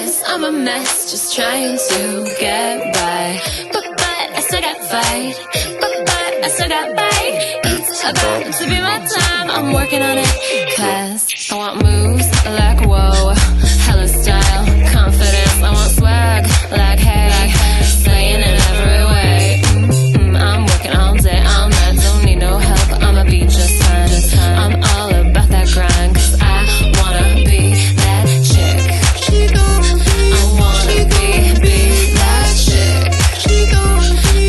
is, I'm a mess, just trying to get by. But I still got fight. But I still got bite. It's about to be my time, I'm working on it. Cause I want moves like whoa, hella style, confidence. I want swag like hey, saying it every way. I'm working all day, all night, don't need no help, I'ma be just fine. I'm all about that grind, cause I wanna be that chick. I wanna be that chick.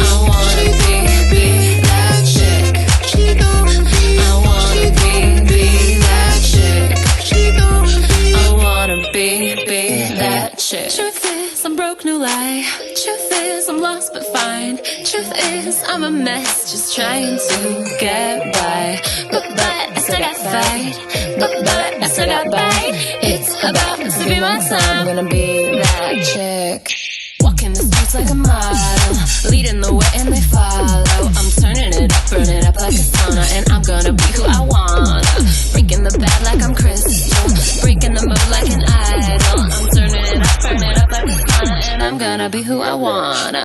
I wanna be that chick. I wanna be that chick. I wanna be that chick. Truth is, I'm broke, no lie. Truth is, I'm lost but fine. Truth is, I'm a mess, just trying to get by. But I still got fight. But I still got bite. It's about to be my time, I'm gonna be that chick. Walking the streets like a model, leading the way.